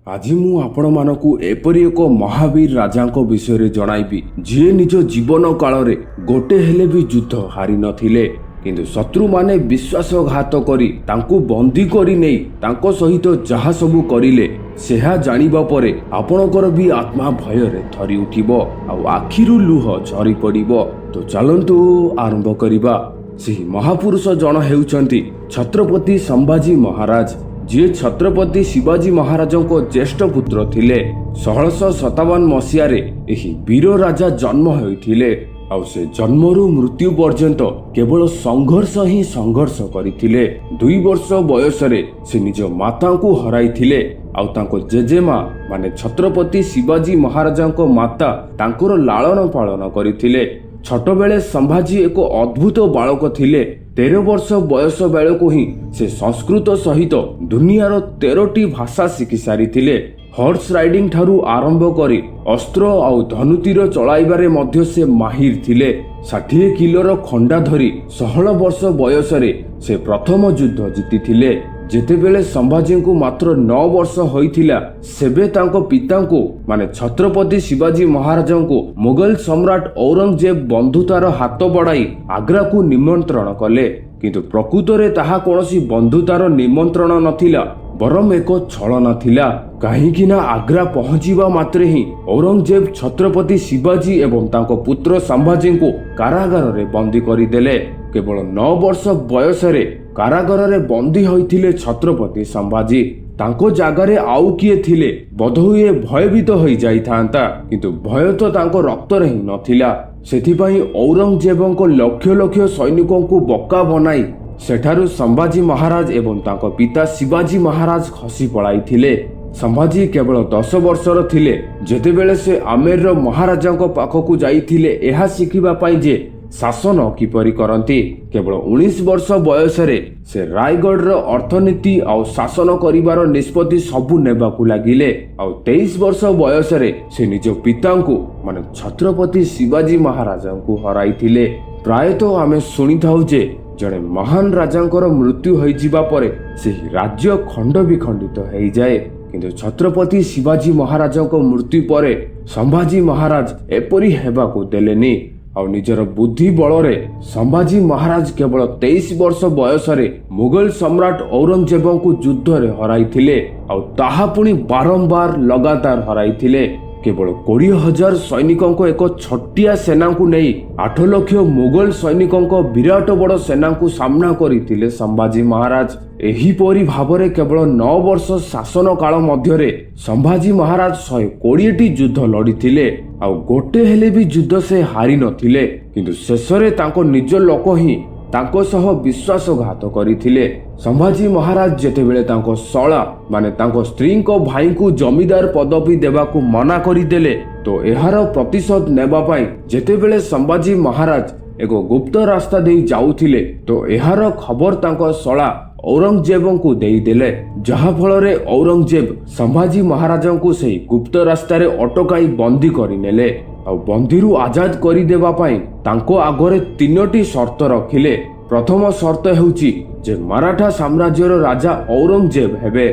ଆଜି ମୁଁ ଆପଣମାନଙ୍କୁ ଏପରି ଏକ ମହାବୀର ରାଜାଙ୍କ ବିଷୟରେ ଜଣାଇବି ଯିଏ ନିଜ ଜୀବନ କାଳରେ ଗୋଟେ ହେଲେ ବି ଯୁଦ୍ଧ ହାରି ନଥିଲେ, କିନ୍ତୁ ଶତ୍ରୁମାନେ ବିଶ୍ୱାସଘାତ କରି ତାଙ୍କୁ ବନ୍ଦୀ କରି ନେଇ ତାଙ୍କ ସହିତ ଯାହା ସବୁ କରିଲେ ସେହା ଜାଣିବା ପରେ ଆପଣଙ୍କର ବି ଆତ୍ମା ଭୟରେ ଥରି ଉଠିବ ଆଉ ଆଖିରୁ ଲୁହ ଝରି ପଡ଼ିବ। ତ ଚାଲନ୍ତୁ ଆରମ୍ଭ କରିବା। ସେହି ମହାପୁରୁଷ ଜଣ ହେଉଛନ୍ତି ଛତ୍ରପତି ସମ୍ଭାଜୀ ମହାରାଜ, ଯିଏ ଛତ୍ରପତି ଶିବାଜୀ ମହାରାଜଙ୍କ ଜ୍ୟେଷ୍ଠ ପୁତ୍ର ଥିଲେ। 1657 ମସିହାରେ ଏହି ବୀର ରାଜା ଜନ୍ମ ହୋଇଥିଲେ ଆଉ ସେ ଜନ୍ମରୁ ମୃତ୍ୟୁ ପର୍ଯ୍ୟନ୍ତ କେବଳ ସଂଘର୍ଷ ହିଁ ସଂଘର୍ଷ କରିଥିଲେ। 2 ବର୍ଷ ବୟସରେ ସେ ନିଜ ମାତାଙ୍କୁ ହରାଇଥିଲେ ଆଉ ତାଙ୍କ ଜେଜେମା ମାନେ ଛତ୍ରପତି ଶିବାଜୀ ମହାରାଜଙ୍କ ମାତା ତାଙ୍କର ଲାଳନ ପାଳନ କରିଥିଲେ। ଛୋଟବେଳେ ସମ୍ଭାଜୀ ଏକ ଅଦ୍ଭୁତ ବାଳକ ଥିଲେ। 13 ବର୍ଷ ବୟସ ବେଳକୁ ହିଁ ସେ ସଂସ୍କୃତ ସହିତ ଦୁନିଆର 13ଟି ଭାଷା ଶିଖି ସାରିଥିଲେ। ହର୍ସ ରାଇଡିଂ ଠାରୁ ଆରମ୍ଭ କରି ଅସ୍ତ୍ର ଆଉ ଧନୁତୀର ଚଳାଇବାରେ ମଧ୍ୟ ସେ ମାହିର ଥିଲେ। 60 କିଲୋର ଖଣ୍ଡା ଧରି 16 ବର୍ଷ ବୟସରେ ସେ ପ୍ରଥମ ଯୁଦ୍ଧ ଜିତିଥିଲେ। ଯେତେବେଳେ ସମ୍ଭାଜୀଙ୍କୁ ମାତ୍ର 9 ବର୍ଷ ହୋଇଥିଲା ସେବେ ତାଙ୍କ ପିତାଙ୍କୁ ମାନେ ଛତ୍ରପତି ଶିବାଜୀ ମହାରାଜଙ୍କୁ ମୋଗଲ ସମ୍ରାଟ ଔରଙ୍ଗଜେବ ବନ୍ଧୁତାର ହାତ ବଢ଼ାଇ ଆଗ୍ରାକୁ ନିମନ୍ତ୍ରଣ କଲେ, କିନ୍ତୁ ପ୍ରକୃତରେ ତାହା କୌଣସି ବନ୍ଧୁତାର ନିମନ୍ତ୍ରଣ ନଥିଲା, ବରଂ ଏକ ଛଳନା ଥିଲା। କାହିଁକି ନା ଆଗ୍ରା ପହଞ୍ଚିବା ମାତ୍ରେ ହିଁ ଔରଙ୍ଗଜେବ ଛତ୍ରପତି ଶିବାଜୀ ଏବଂ ତାଙ୍କ ପୁତ୍ର ସମ୍ଭାଜୀଙ୍କୁ କାରାଗାରରେ ବନ୍ଦୀ କରିଦେଲେ। କେବଳ 9 ବର୍ଷ ବୟସରେ କାରାଗାରରେ ବନ୍ଦୀ ହୋଇଥିଲେ ଛତ୍ରପତି ସମ୍ଭାଜୀ। ତାଙ୍କ ଜାଗାରେ ଆଉ କିଏ ଥିଲେ ବୋଧହୁଏ ଭୟଭୀତ ହୋଇଯାଇଥାନ୍ତା, କିନ୍ତୁ ଭୟ ତ ତାଙ୍କ ରକ୍ତରେ ହିଁ ନଥିଲା। ସେଥିପାଇଁ ଔରଙ୍ଗଜେବଙ୍କ ଲକ୍ଷ ଲକ୍ଷ ସୈନିକଙ୍କୁ ବୋକା ବନାଇ ସେଠାରୁ ସମ୍ଭାଜୀ ମହାରାଜ ଏବଂ ତାଙ୍କ ପିତା ଶିବାଜୀ ମହାରାଜ ଖସି ପଳାଇଥିଲେ। ସମ୍ଭାଜୀ କେବଳ 10 ବର୍ଷର ଥିଲେ ଯେତେବେଳେ ସେ ଆମେରର ମହାରାଜାଙ୍କ ପାଖକୁ ଯାଇଥିଲେ ଏହା ଶିଖିବା ପାଇଁ ଯେ ଶାସନ କିପରି କରନ୍ତି। କେବଳ 19 ବର୍ଷ ବୟସରେ ସେ ରାୟଗଡ଼ର ଅର୍ଥନୀତି ଆଉ ଶାସନ କରିବାର ନିଷ୍ପତ୍ତି ସବୁ ନେବାକୁ ଲାଗିଲେ ଆଉ 23 ବର୍ଷ ବୟସରେ ସେ ନିଜ ପିତାଙ୍କୁ ମାନେ ଛତ୍ରପତି ଶିବାଜୀ ମହାରାଜଙ୍କୁ ହରାଇଥିଲେ। ପ୍ରାୟତଃ ଆମେ ଶୁଣିଥାଉ ଯେ ଜଣେ ମହାନ ରାଜାଙ୍କର ମୃତ୍ୟୁ ହୋଇଯିବା ପରେ ସେହି ରାଜ୍ୟ ଖଣ୍ଡ ବିଖଣ୍ଡିତ ହୋଇଯାଏ, କିନ୍ତୁ ଛତ୍ରପତି ଶିବାଜୀ ମହାରାଜଙ୍କ ମୃତ୍ୟୁ ପରେ ସମ୍ଭାଜୀ ମହାରାଜ ଏପରି ହେବାକୁ ଦେଲେନି ଆଉ ନିଜର ବୁଦ୍ଧି ବଳରେ ସମ୍ଭାଜୀ ମହାରାଜ କେବଳ 23 ବର୍ଷ ବୟସରେ ମୋଗଲ ସମ୍ରାଟ ଔରଙ୍ଗଜେବଙ୍କୁ ଯୁଦ୍ଧରେ ହରାଇଥିଲେ ଆଉ ତାହା ପୁଣି ବାରମ୍ବାର ଲଗାତାର ହରାଇଥିଲେ। କେବଳ 20,000 ସୈନିକଙ୍କ ଏକ ଛୋଟିଆ ସେନାଙ୍କୁ ନେଇ 8 ଲକ୍ଷ ମୋଗଲ ସୈନିକଙ୍କ ବିରାଟ ବଡ଼ ସେନାଙ୍କୁ ସାମ୍ନା କରିଥିଲେ ସମ୍ଭାଜୀ ମହାରାଜ। ଏହିପରି ଭାବରେ କେବଳ 9 ବର୍ଷ ଶାସନ କାଳ ମଧ୍ୟରେ ସମ୍ଭାଜୀ ମହାରାଜ 120ଟି ଯୁଦ୍ଧ ଲଢ଼ିଥିଲେ ଆଉ ଗୋଟେ ହେଲେ ବି ଯୁଦ୍ଧ ସେ ହାରି ନଥିଲେ, କିନ୍ତୁ ଶେଷରେ ତାଙ୍କ ନିଜ ଲୋକ ହିଁ ତାଙ୍କ ସହ ବିଶ୍ୱାସଘାତ କରିଥିଲେ। ସମ୍ଭାଜୀ ମହାରାଜ ଯେତେବେଳେ ତାଙ୍କ ଶଳା ମାନେ ତାଙ୍କ ସ୍ତ୍ରୀଙ୍କ ଭାଇଙ୍କୁ ଜମିଦାର ପଦବୀ ଦେବାକୁ ମନା କରିଦେଲେ, ତ ଏହାର ପ୍ରତିଶୋଧ ନେବା ପାଇଁ ଯେତେବେଳେ ସମ୍ଭାଜୀ ମହାରାଜ ଏକ ଗୁପ୍ତ ରାସ୍ତା ଦେଇ ଯାଉଥିଲେ ତ ଏହାର ଖବର ତାଙ୍କ ଶଳା ଔରଙ୍ଗଜେବଙ୍କୁ ଦେଇଦେଲେ, ଯାହାଫଳରେ ଔରଙ୍ଗଜେବ ସମ୍ଭାଜୀ ମହାରାଜଙ୍କୁ ସେହି ଗୁପ୍ତ ରାସ୍ତାରେ ଅଟକାଇ ବନ୍ଦୀ କରିନେଲେ ଆଉ ବନ୍ଦୀରୁ ଆଜାଦ କରିଦେବା ପାଇଁ ତାଙ୍କ ଆଗରେ 3ଟି ସର୍ତ୍ତ ରଖିଲେ। ପ୍ରଥମ ସର୍ତ୍ତ ହେଉଛି ଯେ ମାରାଠା ସାମ୍ରାଜ୍ୟର ରାଜା ଔରଙ୍ଗଜେବ ହେବେ।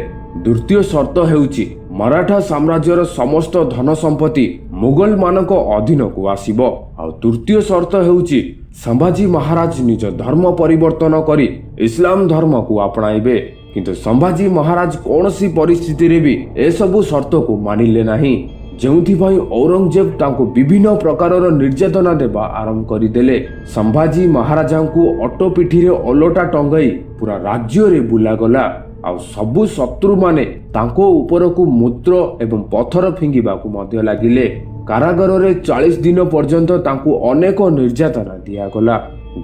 ଦ୍ୱିତୀୟ ସର୍ତ୍ତ ହେଉଛି ମାରାଠା ସାମ୍ରାଜ୍ୟର ସମସ୍ତ ଧନ ସମ୍ପତ୍ତି ମୋଗଲ ମାନଙ୍କ ଅଧୀନକୁ ଆସିବ ଆଉ ତୃତୀୟ ସର୍ତ୍ତ ହେଉଛି ସମ୍ଭାଜୀ ମହାରାଜ ନିଜ ଧର୍ମ ପରିବର୍ତ୍ତନ କରି ଇସଲାମ ଧର୍ମକୁ ଆପଣାଇବେ। କିନ୍ତୁ ସମ୍ଭାଜୀ ମହାରାଜ କୌଣସି ପରିସ୍ଥିତିରେ ବି ଏସବୁ ସର୍ତ୍ତକୁ ମାନିଲେ ନାହିଁ, ଯେଉଁଥିପାଇଁ ଔରଙ୍ଗଜେବ ତାଙ୍କୁ ବିଭିନ୍ନ ପ୍ରକାରର ନିର୍ଯାତନା ଦେବା ଆରମ୍ଭ କରିଦେଲେ। ସମ୍ଭାଜୀ ମହାରାଜାଙ୍କୁ ଅଟୋ ପିଠିରେ ଓଲଟା ଟଙ୍ଗାଇ ପୁରା ରାଜ୍ୟରେ ବୁଲାଗଲା ଆଉ ସବୁ ଶତ୍ରୁମାନେ ତାଙ୍କ ଉପରକୁ ମୂତ୍ର ଏବଂ ପଥର ଫିଙ୍ଗିବାକୁ ମଧ୍ୟ ଲାଗିଲେ। କାରାଗାରରେ 40 ଦିନ ପର୍ଯ୍ୟନ୍ତ ତାଙ୍କୁ ଅନେକ ନିର୍ଯାତନା ଦିଆଗଲା।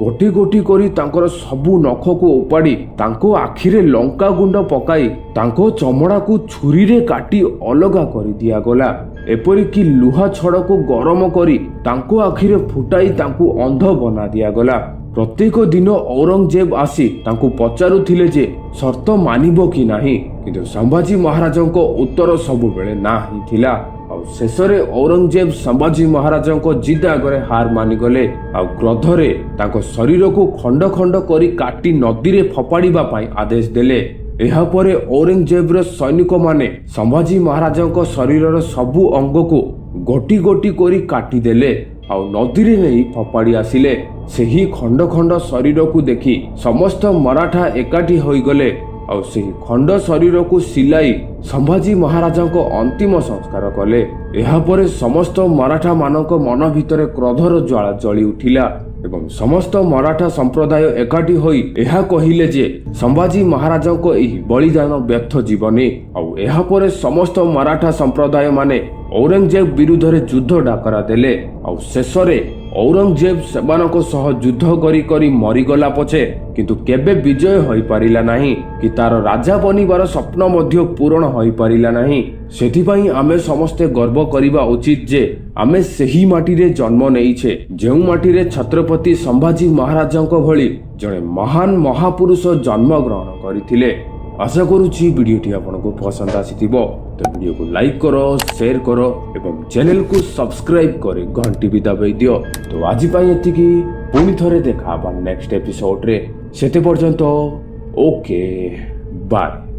ଗୋଟି ଗୋଟି କରି ତାଙ୍କର ସବୁ ନଖକୁ ଉପାଡ଼ି ତାଙ୍କ ଆଖିରେ ଲଙ୍କା ଗୁଣ୍ଡ ପକାଇ ତାଙ୍କ ଚମଡ଼ାକୁ ଛୁରୀରେ କାଟି ଅଲଗା କରି ଦିଆଗଲା। ଏପରିକି ଲୁହା ଛଡ଼କୁ ଗରମ କରି ତାଙ୍କ ଆଖିରେ ଫୁଟାଇ ତାଙ୍କୁ ଅନ୍ଧ ବନା ଦିଆଗଲା। ପ୍ରତ୍ୟେକ ଦିନ ଔରଙ୍ଗଜେବ ଆସି ତାଙ୍କୁ ପଚାରୁଥିଲେ ଯେ ସର୍ତ୍ତ ମାନିବ କି ନାହିଁ, କିନ୍ତୁ ସମ୍ଭାଜୀ ମହାରାଜଙ୍କ ଉତ୍ତର ସବୁବେଳେ ନା ହିଁ ଥିଲା ଆଉ ଶେଷରେ ଔରଙ୍ଗଜେବ ସମ୍ଭାଜୀ ମହାରାଜଙ୍କ ଜିଦ୍ ଆଗରେ ହାର ମାନିଗଲେ ଆଉ କ୍ରୋଧରେ ତାଙ୍କ ଶରୀରକୁ ଖଣ୍ଡ ଖଣ୍ଡ କରି କାଟି ନଦୀରେ ଫୋପାଡ଼ିବା ପାଇଁ ଆଦେଶ ଦେଲେ। ଏହାପରେ ଔରଙ୍ଗଜେବର ସୈନିକମାନେ ସମ୍ଭାଜୀ ମହାରାଜାଙ୍କ ଶରୀରର ସବୁ ଅଙ୍ଗକୁ ଗୋଟି ଗୋଟି କରି କାଟିଦେଲେ ଆଉ ନଦୀରେ ନେଇ ଫୋପାଡ଼ି ଆସିଲେ। ସେହି ଖଣ୍ଡ ଖଣ୍ଡ ଶରୀରକୁ ଦେଖି ସମସ୍ତ ମରାଠା ଏକାଠି ହୋଇଗଲେ ଆଉ ସେହି ଖଣ୍ଡ ଶରୀରକୁ ସିଲାଇ ସମ୍ଭାଜୀ ମହାରାଜାଙ୍କ ଅନ୍ତିମ ସଂସ୍କାର କଲେ। ଏହାପରେ ସମସ୍ତ ମରାଠା ମାନଙ୍କ ମନ ଭିତରେ କ୍ରୋଧର ଜ୍ୱାଳା ଜଳି ଉଠିଲା ଏବଂ ସମସ୍ତ ମରାଠା ସମ୍ପ୍ରଦାୟ ଏକାଠି ହୋଇ ଏହା କହିଲେ ଯେ ସମ୍ଭାଜୀ ମହାରାଜାଙ୍କ ଏହି ବଳିଦାନ ବ୍ୟର୍ଥ ଯିବନି। ଆଉ ଏହାପରେ ସମସ୍ତ ମରାଠା ସମ୍ପ୍ରଦାୟ ମାନେ ଔରଙ୍ଗଜେବ ବିରୁଦ୍ଧରେ ଯୁଦ୍ଧ ଡାକରା ଦେଲେ। ଆଉ ଶେଷରେ ଔରଙ୍ଗଜେବ ସେମାନଙ୍କ ସହ ଯୁଦ୍ଧ କରି କରି ମରିଗଲା ପଛେ କିନ୍ତୁ କେବେ ବିଜୟ ହୋଇପାରିଲା ନାହିଁ କି ତାର ରାଜା ବନିବାର ସ୍ୱପ୍ନ ମଧ୍ୟ ପୂରଣ ହୋଇପାରିଲା ନାହିଁ। ସେଥିପାଇଁ ଆମେ ସମସ୍ତେ ଗର୍ବ କରିବା ଉଚିତ ଯେ ଆମେ ସେହି ମାଟିରେ ଜନ୍ମ ନେଇଛେ ଯେଉଁ ମାଟିରେ ଛତ୍ରପତି ସମ୍ଭାଜୀ ମହାରାଜାଙ୍କ ଭଳି ଜଣେ ମହାନ ମହାପୁରୁଷ ଜନ୍ମଗ୍ରହଣ କରିଥିଲେ। आशा करुच्ची वीडियोटी आपको पसंद आसीथिबो तो वीडियो को लाइक करो, शेयर करो एवं चैनल को सब्सक्राइब करे घंटी भी दबाई दियो। तो आज एतिकी पुणी थरे देखा नेक्स्ट एपिसोड रे। सेते पर्यंत ओके बाय।